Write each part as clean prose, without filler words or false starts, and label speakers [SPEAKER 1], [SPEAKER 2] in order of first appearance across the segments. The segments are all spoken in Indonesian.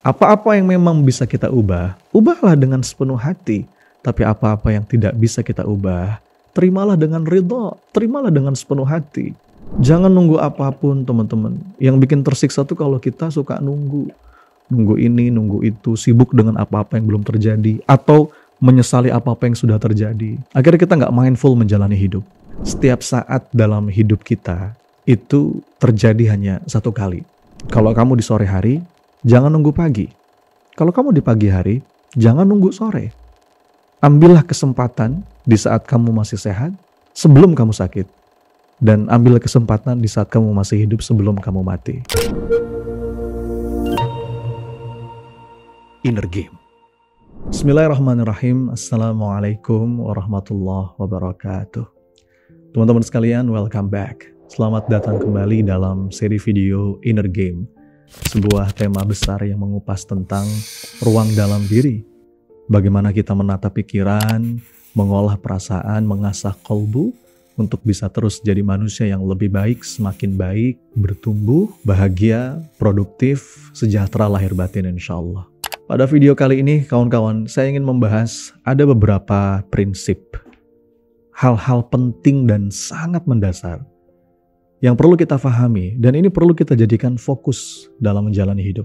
[SPEAKER 1] Apa-apa yang memang bisa kita ubah, ubahlah dengan sepenuh hati. Tapi apa-apa yang tidak bisa kita ubah, terimalah dengan ridha, terimalah dengan sepenuh hati. Jangan nunggu apapun teman-teman. Yang bikin tersiksa tuh kalau kita suka nunggu. Nunggu ini, nunggu itu, sibuk dengan apa-apa yang belum terjadi. Atau menyesali apa-apa yang sudah terjadi. Akhirnya kita nggak mindful menjalani hidup. Setiap saat dalam hidup kita, itu terjadi hanya satu kali. Kalau kamu di sore hari, jangan nunggu pagi. Kalau kamu di pagi hari, jangan nunggu sore. Ambillah kesempatan di saat kamu masih sehat, sebelum kamu sakit. Dan ambillah kesempatan di saat kamu masih hidup sebelum kamu mati. Inner Game. Bismillahirrahmanirrahim. Assalamualaikum warahmatullahi wabarakatuh. Teman-teman sekalian, welcome back. Selamat datang kembali dalam seri video Inner Game. Sebuah tema besar yang mengupas tentang ruang dalam diri. Bagaimana kita menata pikiran, mengolah perasaan, mengasah kolbu, untuk bisa terus jadi manusia yang lebih baik, semakin baik, bertumbuh, bahagia, produktif, sejahtera lahir batin insya Allah. Pada video kali ini, kawan-kawan, saya ingin membahas ada beberapa prinsip, hal-hal penting dan sangat mendasar yang perlu kita pahami, dan ini perlu kita jadikan fokus dalam menjalani hidup.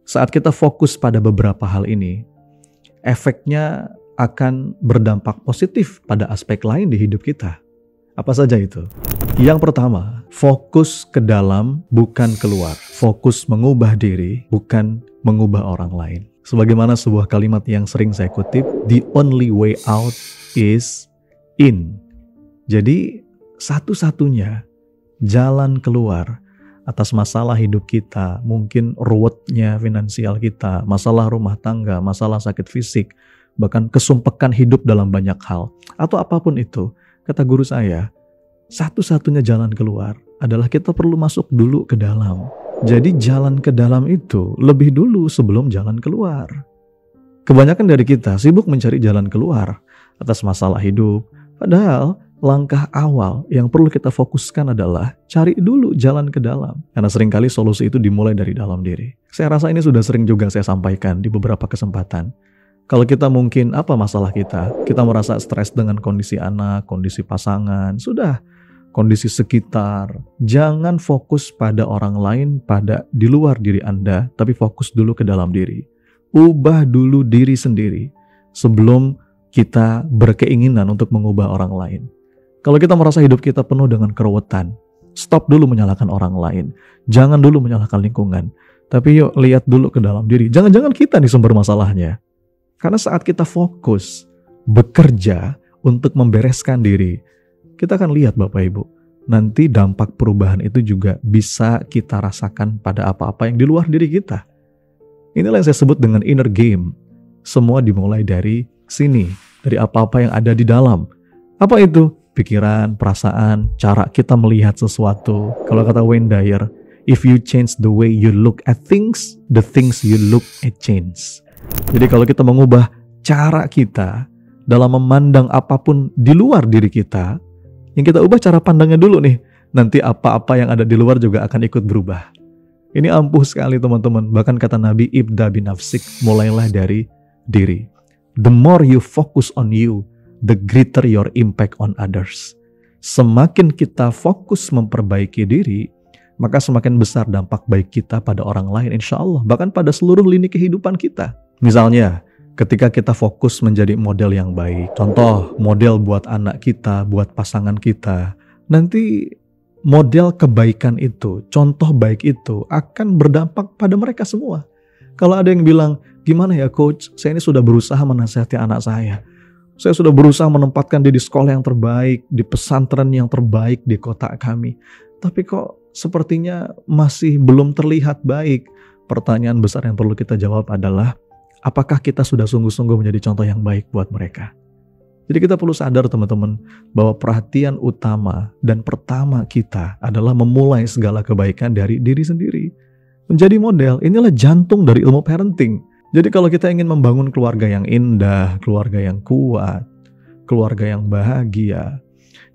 [SPEAKER 1] Saat kita fokus pada beberapa hal ini, efeknya akan berdampak positif pada aspek lain di hidup kita. Apa saja itu? Yang pertama, fokus ke dalam bukan keluar. Fokus mengubah diri bukan mengubah orang lain. Sebagaimana sebuah kalimat yang sering saya kutip, the only way out is in. Jadi satu-satunya jalan keluar atas masalah hidup kita, mungkin ruwetnya finansial kita, masalah rumah tangga, masalah sakit fisik, bahkan kesumpekan hidup dalam banyak hal, atau apapun itu, kata guru saya, satu-satunya jalan keluar adalah kita perlu masuk dulu ke dalam. Jadi jalan ke dalam itu lebih dulu sebelum jalan keluar. Kebanyakan dari kita sibuk mencari jalan keluar atas masalah hidup, padahal langkah awal yang perlu kita fokuskan adalah cari dulu jalan ke dalam. Karena seringkali solusi itu dimulai dari dalam diri. Saya rasa ini sudah sering juga saya sampaikan di beberapa kesempatan. Kalau kita mungkin apa masalah kita? Kita merasa stres dengan kondisi anak, kondisi pasangan, sudah kondisi sekitar. Jangan fokus pada orang lain, pada di luar diri Anda, tapi fokus dulu ke dalam diri. Ubah dulu diri sendiri sebelum kita berkeinginan untuk mengubah orang lain. Kalau kita merasa hidup kita penuh dengan keruwetan, stop dulu menyalahkan orang lain. Jangan dulu menyalahkan lingkungan. Tapi yuk lihat dulu ke dalam diri. Jangan-jangan kita nih sumber masalahnya. Karena saat kita fokus, bekerja untuk membereskan diri, kita akan lihat Bapak Ibu, nanti dampak perubahan itu juga bisa kita rasakan pada apa-apa yang di luar diri kita. Inilah yang saya sebut dengan inner game. Semua dimulai dari sini, dari apa-apa yang ada di dalam. Apa itu? Pikiran, perasaan, cara kita melihat sesuatu. Kalau kata Wayne Dyer, if you change the way you look at things, the things you look at change. Jadi kalau kita mengubah cara kita dalam memandang apapun di luar diri kita, yang kita ubah cara pandangnya dulu nih, nanti apa-apa yang ada di luar juga akan ikut berubah. Ini ampuh sekali teman-teman. Bahkan kata Nabi, ibda binafsik, mulailah dari diri. The more you focus on you, the greater your impact on others. Semakin kita fokus memperbaiki diri, maka semakin besar dampak baik kita pada orang lain insya Allah. Bahkan pada seluruh lini kehidupan kita. Misalnya, ketika kita fokus menjadi model yang baik. Contoh, model buat anak kita, buat pasangan kita. Nanti model kebaikan itu, contoh baik itu akan berdampak pada mereka semua. Kalau ada yang bilang, gimana ya coach, saya ini sudah berusaha menasihati anak saya. Saya sudah berusaha menempatkan dia di sekolah yang terbaik, di pesantren yang terbaik di kota kami. Tapi kok sepertinya masih belum terlihat baik. Pertanyaan besar yang perlu kita jawab adalah, apakah kita sudah sungguh-sungguh menjadi contoh yang baik buat mereka? Jadi kita perlu sadar teman-teman, bahwa perhatian utama dan pertama kita adalah memulai segala kebaikan dari diri sendiri. Menjadi model, inilah jantung dari ilmu parenting. Jadi kalau kita ingin membangun keluarga yang indah, keluarga yang kuat, keluarga yang bahagia,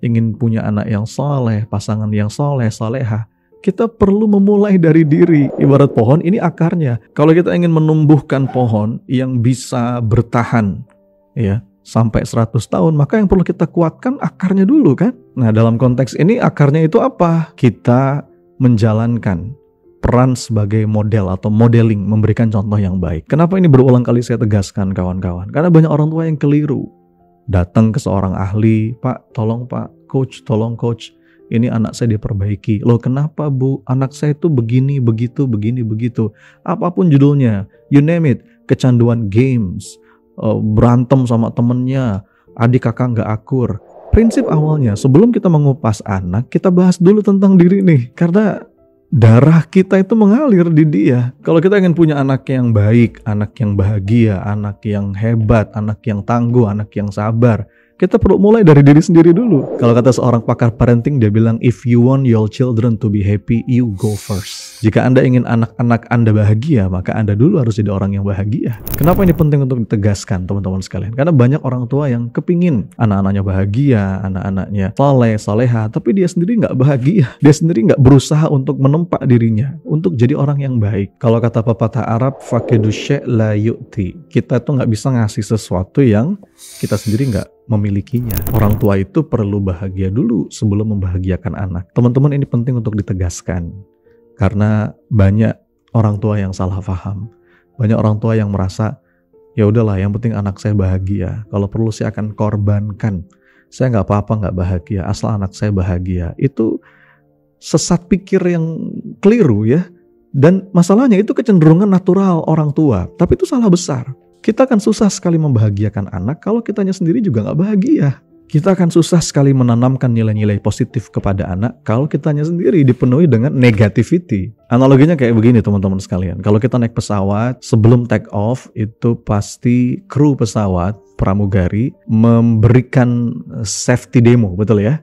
[SPEAKER 1] ingin punya anak yang soleh, pasangan yang soleh, solehah, Kita perlu memulai dari diri. Ibarat pohon, ini akarnya. Kalau kita ingin menumbuhkan pohon yang bisa bertahan ya sampai 100 tahun, maka yang perlu kita kuatkan akarnya dulu kan. Nah, dalam konteks ini akarnya itu apa? Kita menjalankan peran sebagai model atau modeling, memberikan contoh yang baik. Kenapa ini berulang kali saya tegaskan kawan-kawan? Karena banyak orang tua yang keliru. Datang ke seorang ahli, Pak, tolong coach, ini anak saya diperbaiki. Loh kenapa Bu? Anak saya itu begini, begitu. Apapun judulnya, you name it, kecanduan games, berantem sama temennya, adik kakak nggak akur. Prinsip awalnya, sebelum kita mengupas anak, kita bahas dulu tentang diri nih. Karena darah kita itu mengalir di dia. Kalau kita ingin punya anak yang baik, anak yang bahagia, anak yang hebat, anak yang tangguh, anak yang sabar, kita perlu mulai dari diri sendiri dulu. Kalau kata seorang pakar parenting, dia bilang, if you want your children to be happy, you go first. Jika Anda ingin anak-anak Anda bahagia, maka Anda dulu harus jadi orang yang bahagia. Kenapa ini penting untuk ditegaskan teman-teman sekalian? Karena banyak orang tua yang kepingin anak-anaknya bahagia, anak-anaknya saleh, saleha, tapi dia sendiri nggak bahagia. Dia sendiri nggak berusaha untuk menempa dirinya, untuk jadi orang yang baik. Kalau kata pepatah Arab, faqidu syai' la yu'ti. Kita tuh nggak bisa ngasih sesuatu yang kita sendiri nggak memilikinya. Orang tua itu perlu bahagia dulu sebelum membahagiakan anak. Teman-teman, ini penting untuk ditegaskan. Karena banyak orang tua yang salah paham. Banyak orang tua yang merasa, ya udahlah, yang penting anak saya bahagia. Kalau perlu saya akan korbankan. Saya nggak apa-apa nggak bahagia, asal anak saya bahagia. Itu sesat pikir yang keliru ya. Dan masalahnya itu kecenderungan natural orang tua. Tapi itu salah besar. Kita akan susah sekali membahagiakan anak kalau kitanya sendiri juga nggak bahagia. Kita akan susah sekali menanamkan nilai-nilai positif kepada anak kalau kitanya sendiri dipenuhi dengan negativity. Analoginya kayak begini teman-teman sekalian. Kalau kita naik pesawat, sebelum take off itu pasti kru pesawat pramugari memberikan safety demo, betul ya?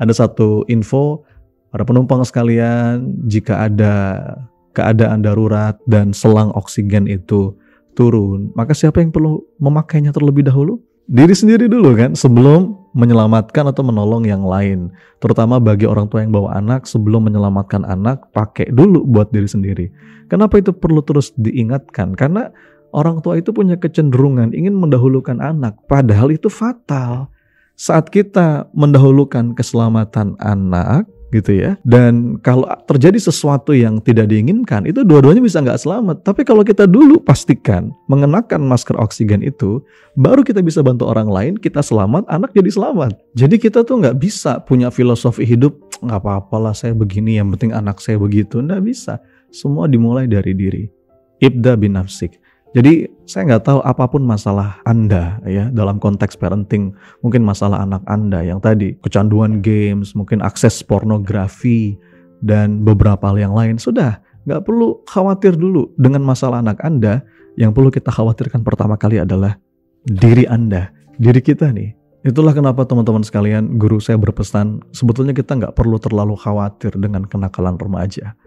[SPEAKER 1] Ada satu info, para penumpang sekalian, jika ada keadaan darurat dan selang oksigen itu turun, maka siapa yang perlu memakainya terlebih dahulu? Diri sendiri dulu kan, sebelum menyelamatkan atau menolong yang lain. Terutama bagi orang tua yang bawa anak, sebelum menyelamatkan anak, pakai dulu buat diri sendiri. Kenapa itu perlu terus diingatkan? Karena orang tua itu punya kecenderungan ingin mendahulukan anak, padahal itu fatal. Saat kita mendahulukan keselamatan anak, gitu ya. Dan kalau terjadi sesuatu yang tidak diinginkan, itu dua-duanya bisa nggak selamat. Tapi kalau kita dulu pastikan mengenakan masker oksigen itu, baru kita bisa bantu orang lain, kita selamat, anak jadi selamat. Jadi kita tuh nggak bisa punya filosofi hidup, nggak apa-apalah saya begini, yang penting anak saya begitu. Nggak bisa. Semua dimulai dari diri. Ibda bin nafsik. Jadi saya nggak tahu apapun masalah Anda ya dalam konteks parenting, mungkin masalah anak Anda yang tadi kecanduan games, mungkin akses pornografi dan beberapa hal yang lain, sudah nggak perlu khawatir dulu dengan masalah anak Anda. Yang perlu kita khawatirkan pertama kali adalah diri Anda, diri kita nih. Itulah kenapa teman-teman sekalian, guru saya berpesan, sebetulnya kita nggak perlu terlalu khawatir dengan kenakalan remaja.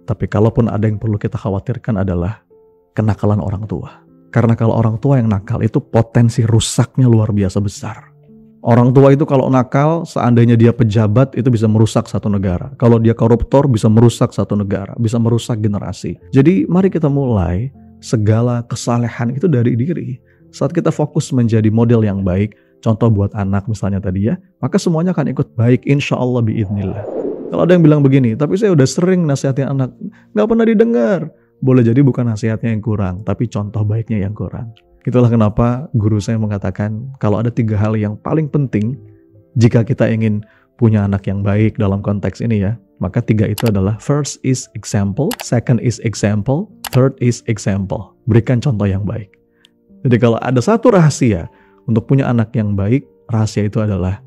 [SPEAKER 1] Tapi kalaupun ada yang perlu kita khawatirkan adalah kenakalan orang tua. Karena kalau orang tua yang nakal itu potensi rusaknya luar biasa besar. Orang tua itu kalau nakal, seandainya dia pejabat, itu bisa merusak satu negara. Kalau dia koruptor, bisa merusak satu negara, bisa merusak generasi. Jadi mari kita mulai segala kesalehan itu dari diri. Saat kita fokus menjadi model yang baik, contoh buat anak misalnya tadi ya, maka semuanya akan ikut baik, insya Allah biidznillah. Kalau ada yang bilang begini, tapi saya udah sering nasihatin anak, nggak pernah didengar. Boleh jadi bukan nasihatnya yang kurang, tapi contoh baiknya yang kurang. Itulah kenapa guru saya mengatakan, kalau ada 3 hal yang paling penting, jika kita ingin punya anak yang baik dalam konteks ini ya, maka 3 itu adalah first is example, second is example, third is example. Berikan contoh yang baik. Jadi kalau ada satu rahasia untuk punya anak yang baik, rahasia itu adalah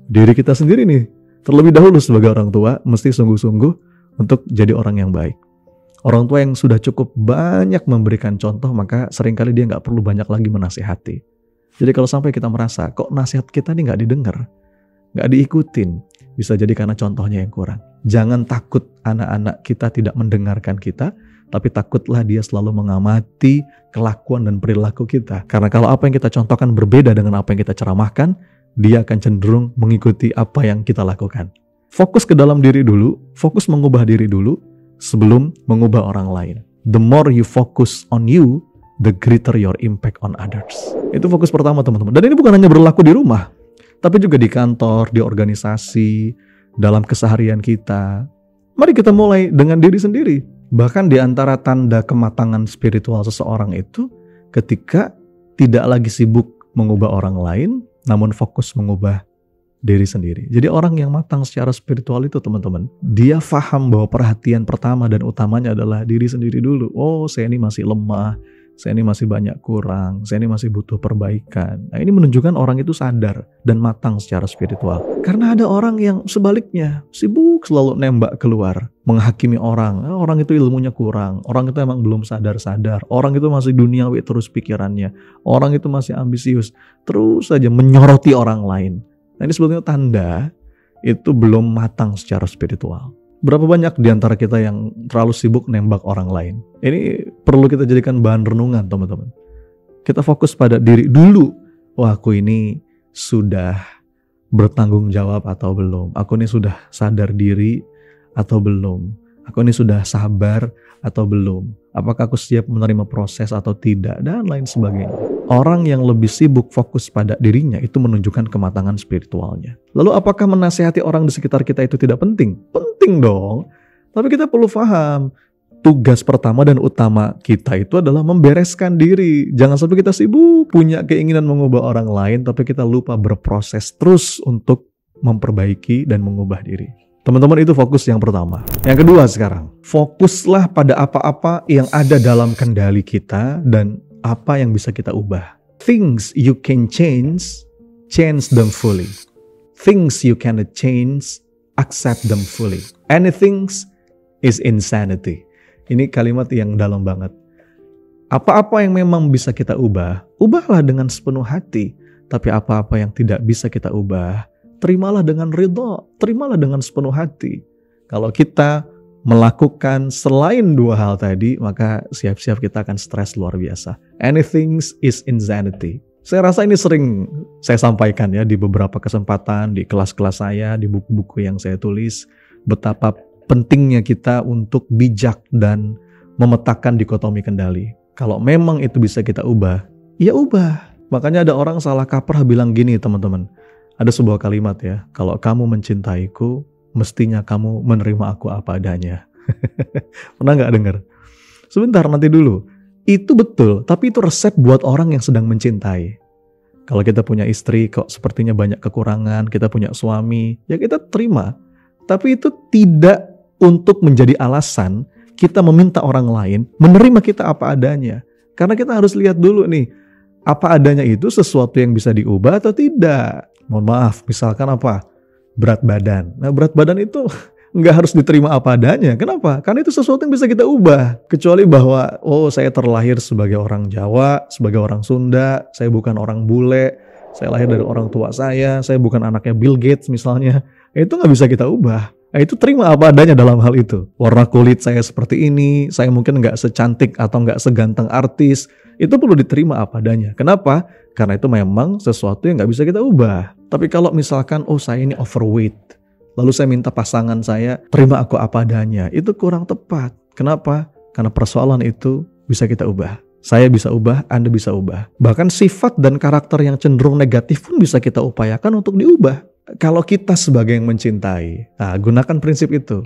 [SPEAKER 1] diri kita sendiri nih. Terlebih dahulu sebagai orang tua, mesti sungguh-sungguh untuk jadi orang yang baik. Orang tua yang sudah cukup banyak memberikan contoh, maka seringkali dia nggak perlu banyak lagi menasihati. Jadi kalau sampai kita merasa, kok nasihat kita nih nggak didengar, nggak diikutin, bisa jadi karena contohnya yang kurang. Jangan takut anak-anak kita tidak mendengarkan kita, tapi takutlah dia selalu mengamati kelakuan dan perilaku kita. Karena kalau apa yang kita contohkan berbeda dengan apa yang kita ceramahkan, dia akan cenderung mengikuti apa yang kita lakukan. Fokus ke dalam diri dulu, fokus mengubah diri dulu sebelum mengubah orang lain. The more you focus on you, the greater your impact on others. Itu fokus pertama teman-teman. Dan ini bukan hanya berlaku di rumah, tapi juga di kantor, di organisasi, dalam keseharian kita. Mari kita mulai dengan diri sendiri. Bahkan di antara tanda kematangan spiritual seseorang itu ketika tidak lagi sibuk mengubah orang lain, namun fokus mengubah diri sendiri. Jadi orang yang matang secara spiritual itu teman-teman, dia paham bahwa perhatian pertama dan utamanya adalah diri sendiri dulu. Oh, saya ini masih lemah, saya ini masih banyak kurang, saya ini masih butuh perbaikan. Nah, ini menunjukkan orang itu sadar dan matang secara spiritual. Karena ada orang yang sebaliknya, sibuk selalu nembak keluar, menghakimi orang. Orang itu ilmunya kurang, orang itu emang belum sadar-sadar, orang itu masih duniawi terus pikirannya, orang itu masih ambisius, terus saja menyoroti orang lain. Nah, ini sebetulnya tanda itu belum matang secara spiritual. Berapa banyak di antara kita yang terlalu sibuk nembak orang lain? Ini perlu kita jadikan bahan renungan teman-teman. Kita fokus pada diri dulu. Wah, aku ini sudah bertanggung jawab atau belum? Aku ini sudah sadar diri atau belum? Aku ini sudah sabar atau belum? Apakah aku siap menerima proses atau tidak? Dan lain sebagainya. Orang yang lebih sibuk fokus pada dirinya itu menunjukkan kematangan spiritualnya. Lalu apakah menasihati orang di sekitar kita itu tidak penting? Penting dong. Tapi kita perlu paham, tugas pertama dan utama kita itu adalah membereskan diri. Jangan sampai kita sibuk punya keinginan mengubah orang lain, tapi kita lupa berproses terus untuk memperbaiki dan mengubah diri. Teman-teman, itu fokus yang pertama. Yang kedua sekarang, fokuslah pada apa-apa yang ada dalam kendali kita dan apa yang bisa kita ubah. Things you can change, change them fully. Things you cannot change, accept them fully. Anything is insanity. Ini kalimat yang dalam banget. Apa-apa yang memang bisa kita ubah, ubahlah dengan sepenuh hati. Tapi apa-apa yang tidak bisa kita ubah, terimalah dengan ridha, terimalah dengan sepenuh hati. Kalau kita melakukan selain dua hal tadi, maka siap-siap kita akan stres luar biasa. Anything is insanity. Saya rasa ini sering saya sampaikan ya di beberapa kesempatan, di kelas-kelas saya, di buku-buku yang saya tulis, betapa pentingnya kita untuk bijak dan memetakan dikotomi kendali. Kalau memang itu bisa kita ubah, ya ubah. Makanya ada orang salah kaprah bilang gini teman-teman. Ada sebuah kalimat ya, kalau kamu mencintaiku, mestinya kamu menerima aku apa adanya. Pernah nggak dengar? Sebentar, nanti dulu. Itu betul, tapi itu resep buat orang yang sedang mencintai. Kalau kita punya istri, kok sepertinya banyak kekurangan, kita punya suami, ya kita terima. Tapi itu tidak untuk menjadi alasan kita meminta orang lain menerima kita apa adanya. Karena kita harus lihat dulu nih, apa adanya itu sesuatu yang bisa diubah atau tidak. Mohon maaf, misalkan apa? Berat badan. Nah, berat badan itu nggak harus diterima apa adanya. Kenapa? Karena itu sesuatu yang bisa kita ubah. Kecuali bahwa, oh saya terlahir sebagai orang Jawa, sebagai orang Sunda, saya bukan orang bule, saya lahir dari orang tua saya bukan anaknya Bill Gates misalnya. Itu nggak bisa kita ubah. Nah, itu terima apa adanya dalam hal itu. Warna kulit saya seperti ini, saya mungkin nggak secantik atau nggak seganteng artis. Itu perlu diterima apa adanya. Kenapa? Karena itu memang sesuatu yang nggak bisa kita ubah. Tapi kalau misalkan, oh saya ini overweight, lalu saya minta pasangan saya terima aku apa adanya, itu kurang tepat. Kenapa? Karena persoalan itu bisa kita ubah. Saya bisa ubah, Anda bisa ubah. Bahkan sifat dan karakter yang cenderung negatif pun bisa kita upayakan untuk diubah. Kalau kita sebagai yang mencintai, nah gunakan prinsip itu.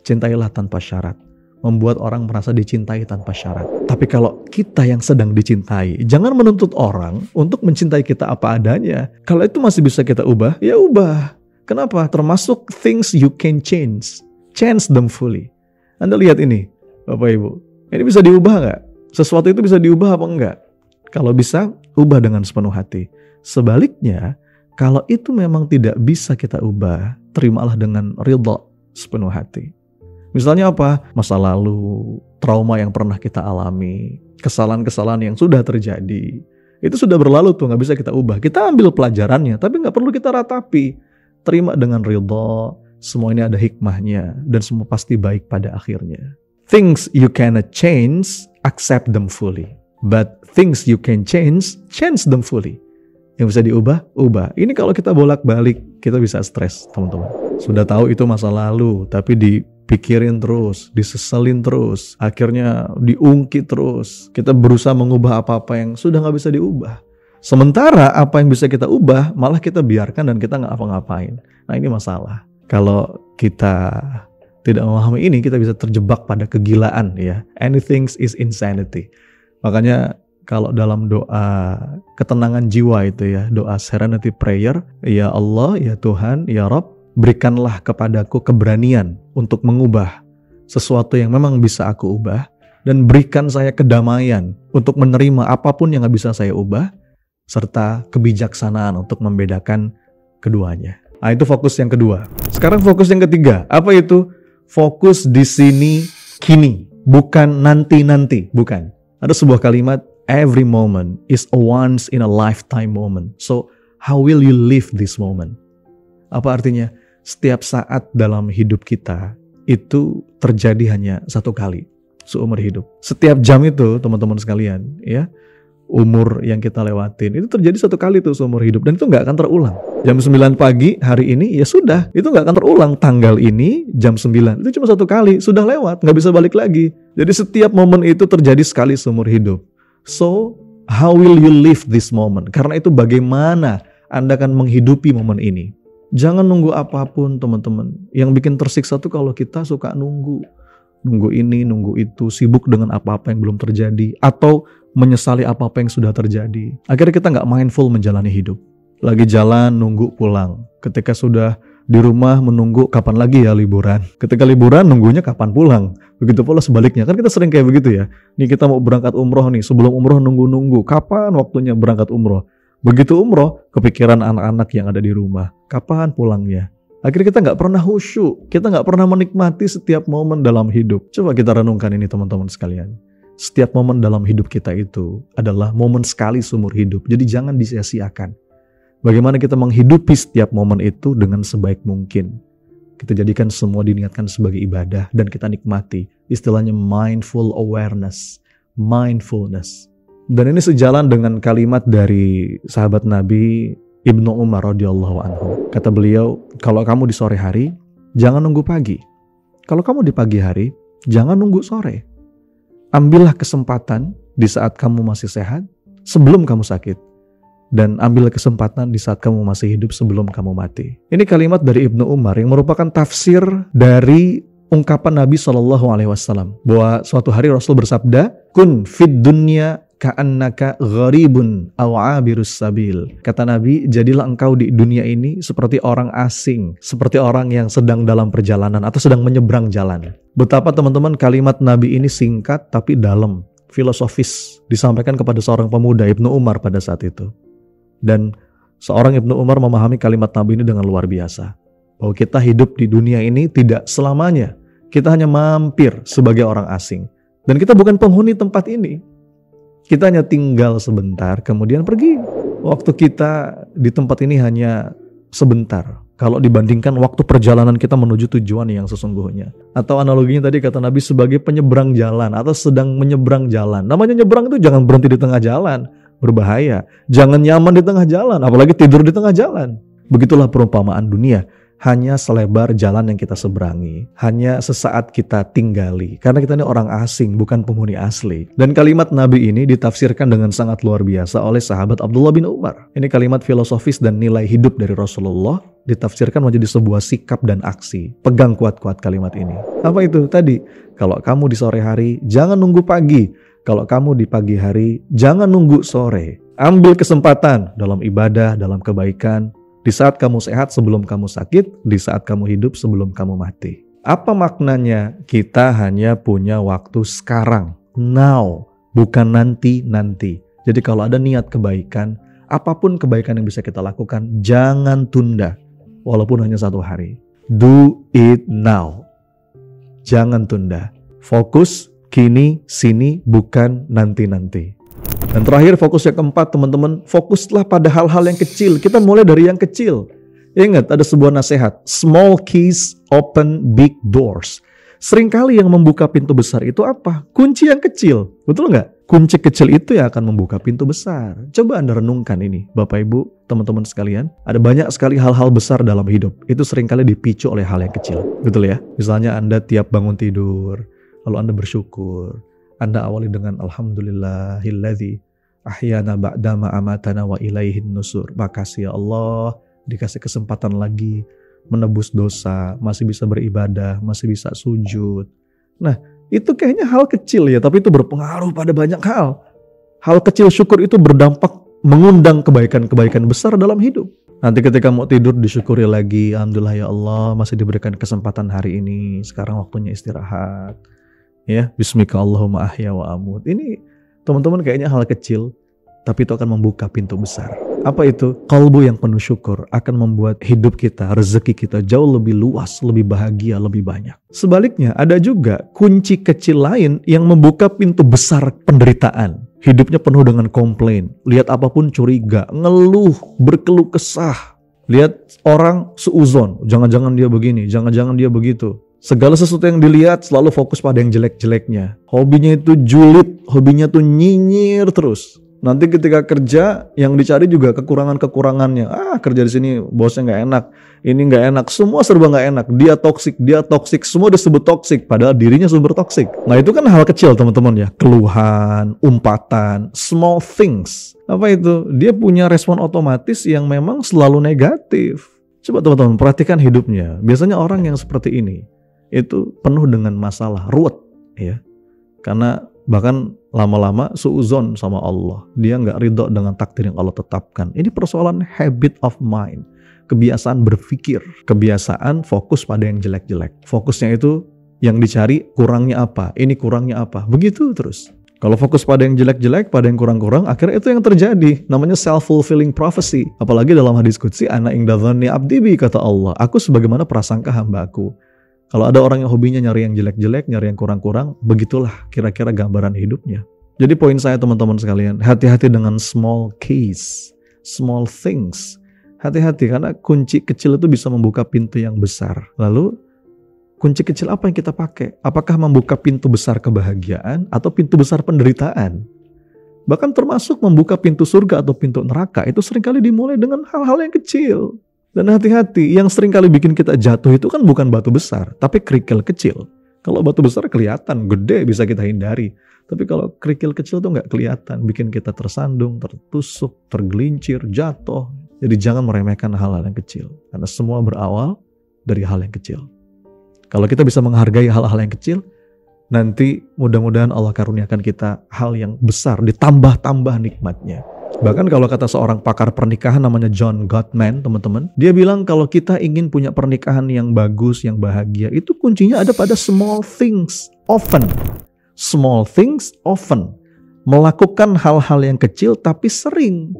[SPEAKER 1] Cintailah tanpa syarat. Membuat orang merasa dicintai tanpa syarat. Tapi kalau kita yang sedang dicintai, jangan menuntut orang untuk mencintai kita apa adanya. Kalau itu masih bisa kita ubah, ya ubah. Kenapa? Termasuk things you can change. Change them fully. Anda lihat ini, Bapak Ibu. Ini bisa diubah nggak? Sesuatu itu bisa diubah apa enggak? Kalau bisa, ubah dengan sepenuh hati. Sebaliknya, kalau itu memang tidak bisa kita ubah, terimalah dengan ridha sepenuh hati. Misalnya apa? Masa lalu, trauma yang pernah kita alami, kesalahan-kesalahan yang sudah terjadi. Itu sudah berlalu tuh, gak bisa kita ubah. Kita ambil pelajarannya, tapi gak perlu kita ratapi. Terima dengan ridha, semua ini ada hikmahnya, dan semua pasti baik pada akhirnya. Things you cannot change, accept them fully. But things you can change, change them fully. Yang bisa diubah, ubah. Ini kalau kita bolak-balik, kita bisa stres, teman-teman. Sudah tahu itu masa lalu, tapi dipikirin terus, diseselin terus, akhirnya diungkit terus. Kita berusaha mengubah apa-apa yang sudah gak bisa diubah. Sementara apa yang bisa kita ubah, malah kita biarkan dan kita gak apa-ngapain. Nah ini masalah. Kalau kita tidak memahami ini, kita bisa terjebak pada kegilaan ya. Anything is insanity. Makanya kalau dalam doa ketenangan jiwa itu ya, doa serenity prayer, ya Allah, ya Tuhan, ya Rabb, berikanlah kepadaku keberanian untuk mengubah sesuatu yang memang bisa aku ubah, dan berikan saya kedamaian untuk menerima apapun yang gak bisa saya ubah, serta kebijaksanaan untuk membedakan keduanya. Nah itu fokus yang kedua. Sekarang fokus yang ketiga. Apa itu? Fokus di sini kini, bukan nanti-nanti, bukan. Ada sebuah kalimat, every moment is a once in a lifetime moment. So, how will you live this moment? Apa artinya? Setiap saat dalam hidup kita itu terjadi hanya satu kali seumur hidup. Setiap jam itu, teman-teman sekalian, ya, umur yang kita lewatin itu terjadi satu kali tuh seumur hidup, dan itu nggak akan terulang. Jam 9 pagi hari ini ya sudah, itu nggak akan terulang. Tanggal ini jam 9 itu cuma satu kali, sudah lewat, nggak bisa balik lagi. Jadi setiap momen itu terjadi sekali seumur hidup. So, how will you live this moment? Karena itu bagaimana Anda akan menghidupi momen ini. Jangan nunggu apapun, teman-teman. Yang bikin tersiksa tuh kalau kita suka nunggu ini, nunggu itu, sibuk dengan apa-apa yang belum terjadi, atau menyesali apa-apa yang sudah terjadi. Akhirnya kita nggak mindful menjalani hidup. Lagi jalan, nunggu pulang. Ketika sudah di rumah, menunggu kapan lagi ya liburan. Ketika liburan, nunggunya kapan pulang. Begitu pula sebaliknya. Kan kita sering kayak begitu ya. Nih kita mau berangkat umroh nih. Sebelum umroh nunggu-nunggu. Kapan waktunya berangkat umroh? Begitu umroh, kepikiran anak-anak yang ada di rumah. Kapan pulangnya? Akhirnya kita nggak pernah khusyuk. Kita nggak pernah menikmati setiap momen dalam hidup. Coba kita renungkan ini teman-teman sekalian. Setiap momen dalam hidup kita itu adalah momen sekali seumur hidup. Jadi jangan disia-siakan. Bagaimana kita menghidupi setiap momen itu dengan sebaik mungkin. Kita jadikan semua diniatkan sebagai ibadah dan kita nikmati. Istilahnya mindful awareness, mindfulness. Dan ini sejalan dengan kalimat dari sahabat Nabi Ibnu Umar radhiyallahu anhu. Kata beliau, kalau kamu di sore hari, jangan nunggu pagi. Kalau kamu di pagi hari, jangan nunggu sore. Ambillah kesempatan di saat kamu masih sehat, sebelum kamu sakit. Dan ambil kesempatan di saat kamu masih hidup sebelum kamu mati. Ini kalimat dari Ibnu Umar yang merupakan tafsir dari ungkapan Nabi SAW. Bahwa suatu hari Rasul bersabda, Kun fid dunya ka'annaka gharibun aw 'abirus sabil. Kata Nabi, jadilah engkau di dunia ini seperti orang asing, seperti orang yang sedang dalam perjalanan atau sedang menyeberang jalan. Betapa teman-teman kalimat Nabi ini singkat tapi dalam, filosofis, disampaikan kepada seorang pemuda Ibnu Umar pada saat itu. Dan seorang Ibnu Umar memahami kalimat Nabi ini dengan luar biasa. Bahwa kita hidup di dunia ini tidak selamanya. Kita hanya mampir sebagai orang asing. Dan kita bukan penghuni tempat ini. Kita hanya tinggal sebentar, kemudian pergi. Waktu kita di tempat ini hanya sebentar. Kalau dibandingkan waktu perjalanan kita menuju tujuan yang sesungguhnya. Atau analoginya tadi kata Nabi sebagai penyeberang jalan atau sedang menyeberang jalan. Namanya nyeberang itu jangan berhenti di tengah jalan. Berbahaya. Jangan nyaman di tengah jalan, apalagi tidur di tengah jalan. Begitulah perumpamaan dunia. Hanya selebar jalan yang kita seberangi. Hanya sesaat kita tinggali. Karena kita ini orang asing, bukan penghuni asli. Dan kalimat Nabi ini ditafsirkan dengan sangat luar biasa oleh sahabat Abdullah bin Umar. Ini kalimat filosofis dan nilai hidup dari Rasulullah ditafsirkan menjadi sebuah sikap dan aksi. Pegang kuat-kuat kalimat ini. Apa itu? Tadi, kalau kamu di sore hari, jangan nunggu pagi. Kalau kamu di pagi hari, jangan nunggu sore. Ambil kesempatan dalam ibadah, dalam kebaikan. Di saat kamu sehat sebelum kamu sakit, di saat kamu hidup sebelum kamu mati. Apa maknanya? Kita hanya punya waktu sekarang, now, bukan nanti. Jadi kalau ada niat kebaikan, apapun kebaikan yang bisa kita lakukan, jangan tunda, walaupun hanya satu hari. Do it now. Jangan tunda. Fokus kini, sini, bukan nanti-nanti. Dan terakhir fokus yang keempat teman-teman, fokuslah pada hal-hal yang kecil. Kita mulai dari yang kecil. Ingat ada sebuah nasihat, small keys open big doors. Seringkali yang membuka pintu besar itu apa? Kunci yang kecil, betul nggak? Kunci kecil itu yang akan membuka pintu besar. Coba Anda renungkan ini, Bapak Ibu, teman-teman sekalian. Ada banyak sekali hal-hal besar dalam hidup. Itu seringkali dipicu oleh hal yang kecil, betul ya? Misalnya Anda tiap bangun tidur, lalu Anda bersyukur. Anda awali dengan Alhamdulillahilladzi ahyana ba'dama amatana wa ilaihin nusur. Makasih ya Allah, dikasih kesempatan lagi menebus dosa, masih bisa beribadah, masih bisa sujud. Nah, itu kayaknya hal kecil ya, tapi itu berpengaruh pada banyak hal. Hal kecil syukur itu berdampak mengundang kebaikan-kebaikan besar dalam hidup. Nanti ketika mau tidur disyukuri lagi, Alhamdulillah ya Allah masih diberikan kesempatan hari ini, sekarang waktunya istirahat. Ya, Bismika Allahumma ahya wa amut. Ini teman-teman kayaknya hal kecil, tapi itu akan membuka pintu besar. Apa itu? Qalbu yang penuh syukur akan membuat hidup kita, rezeki kita jauh lebih luas, lebih bahagia, lebih banyak. Sebaliknya, ada juga kunci kecil lain yang membuka pintu besar penderitaan. Hidupnya penuh dengan komplain, lihat apapun curiga, ngeluh, berkeluh kesah. Lihat orang suuzon, jangan-jangan dia begini, jangan-jangan dia begitu. Segala sesuatu yang dilihat selalu fokus pada yang jelek-jeleknya. Hobinya itu julid, hobinya tuh nyinyir terus. Nanti ketika kerja yang dicari juga kekurangan-kekurangannya. Kerja di sini bosnya nggak enak, ini nggak enak, semua serba nggak enak. Dia toksik, semua disebut toksik, padahal dirinya sumber toksik. Nah itu kan hal kecil teman-teman ya, keluhan, umpatan, small things. Apa itu? Dia punya respon otomatis yang memang selalu negatif. Coba teman-teman perhatikan hidupnya. Biasanya orang yang seperti ini itu penuh dengan masalah, ruwet, ya. Karena bahkan lama-lama suuzon sama Allah. Dia nggak ridho dengan takdir yang Allah tetapkan. Ini persoalan habit of mind. Kebiasaan berpikir. Kebiasaan fokus pada yang jelek-jelek. Fokusnya itu yang dicari kurangnya apa. Ini kurangnya apa. Begitu terus. Kalau fokus pada yang jelek-jelek, pada yang kurang-kurang, akhirnya itu yang terjadi. Namanya self-fulfilling prophecy. Apalagi dalam hadis qudsi, ana inda dhanni abdi bi, kata Allah. Aku sebagaimana prasangka hambaku. Kalau ada orang yang hobinya nyari yang jelek-jelek, nyari yang kurang-kurang, begitulah kira-kira gambaran hidupnya. Jadi poin saya teman-teman sekalian, hati-hati dengan small case, small things. Hati-hati karena kunci kecil itu bisa membuka pintu yang besar. Lalu kunci kecil apa yang kita pakai? Apakah membuka pintu besar kebahagiaan atau pintu besar penderitaan? Bahkan termasuk membuka pintu surga atau pintu neraka itu seringkali dimulai dengan hal-hal yang kecil. Dan hati-hati, yang sering kali bikin kita jatuh itu kan bukan batu besar, tapi kerikil kecil. Kalau batu besar kelihatan, gede bisa kita hindari. Tapi kalau kerikil kecil tuh nggak kelihatan, bikin kita tersandung, tertusuk, tergelincir, jatuh. Jadi jangan meremehkan hal-hal yang kecil, karena semua berawal dari hal yang kecil. Kalau kita bisa menghargai hal-hal yang kecil, nanti mudah-mudahan Allah karuniakan kita hal yang besar, ditambah-tambah nikmatnya. Bahkan kalau kata seorang pakar pernikahan namanya John Gottman, teman-teman, dia bilang kalau kita ingin punya pernikahan yang bagus, yang bahagia, itu kuncinya ada pada small things, often. Small things, often. Melakukan hal-hal yang kecil tapi sering.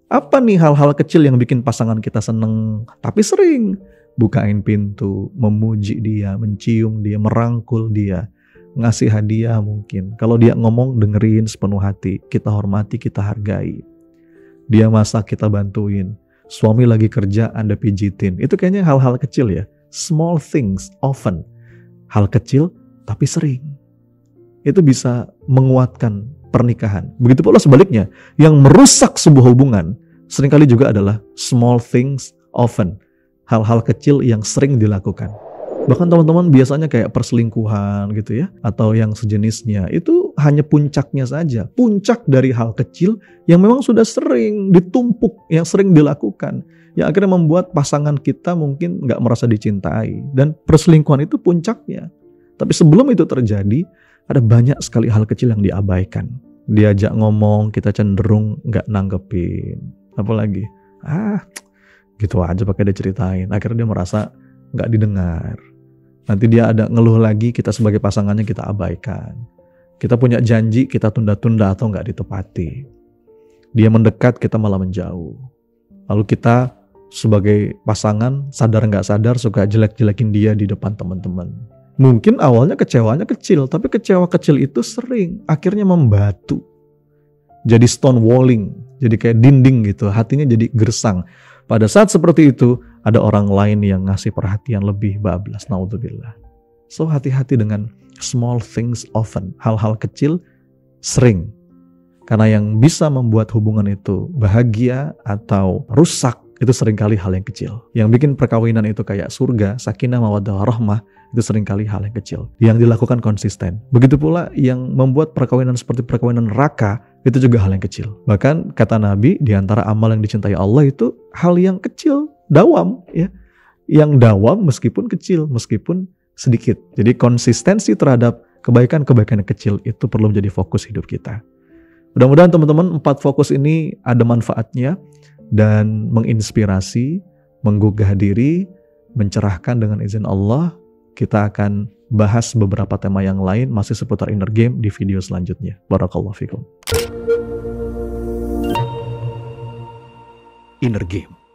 [SPEAKER 1] Apa nih hal-hal kecil yang bikin pasangan kita seneng tapi sering? Bukain pintu, memuji dia, mencium dia, merangkul dia, ngasih hadiah mungkin. Kalau dia ngomong dengerin sepenuh hati, kita hormati, kita hargai. Dia masak, kita bantuin. Suami lagi kerja, Anda pijitin. Itu kayaknya hal-hal kecil ya. Small things, often. Hal kecil, tapi sering. Itu bisa menguatkan pernikahan. Begitu pula sebaliknya. Yang merusak sebuah hubungan, seringkali juga adalah small things, often. Hal-hal kecil yang sering dilakukan. Bahkan teman-teman biasanya kayak perselingkuhan gitu ya, atau yang sejenisnya, itu hanya puncaknya saja. Puncak dari hal kecil yang memang sudah sering ditumpuk, yang sering dilakukan. Yang akhirnya membuat pasangan kita mungkin nggak merasa dicintai. Dan perselingkuhan itu puncaknya. Tapi sebelum itu terjadi, ada banyak sekali hal kecil yang diabaikan. Diajak ngomong, kita cenderung nggak nanggepin. Apalagi, gitu aja pakai dia ceritain. Akhirnya dia merasa nggak didengar. Nanti dia ada ngeluh lagi, kita sebagai pasangannya kita abaikan. Kita punya janji, kita tunda-tunda atau nggak ditepati. Dia mendekat, kita malah menjauh. Lalu kita sebagai pasangan, sadar nggak sadar suka jelek-jelekin dia di depan teman-teman. Mungkin awalnya kecewanya kecil, tapi kecewa kecil itu sering. Akhirnya membatu. Jadi stone walling, jadi kayak dinding gitu, hatinya jadi gersang. Pada saat seperti itu, ada orang lain yang ngasih perhatian lebih bablas, naudzubillah. So hati-hati dengan small things often, hal-hal kecil sering. Karena yang bisa membuat hubungan itu bahagia atau rusak, itu seringkali hal yang kecil. Yang bikin perkawinan itu kayak surga, sakinah, mawaddah, rahmah, itu seringkali hal yang kecil. Yang dilakukan konsisten. Begitu pula yang membuat perkawinan seperti perkawinan neraka, itu juga hal yang kecil. Bahkan kata Nabi, di antara amal yang dicintai Allah itu hal yang kecil, dawam. Ya. Yang dawam meskipun kecil, meskipun sedikit. Jadi konsistensi terhadap kebaikan-kebaikan yang kecil itu perlu menjadi fokus hidup kita. Mudah-mudahan teman-teman 4 fokus ini ada manfaatnya dan menginspirasi, menggugah diri, mencerahkan dengan izin Allah. Kita akan bahas beberapa tema yang lain masih seputar inner game di video selanjutnya. Barakallahu fikum. Inner game.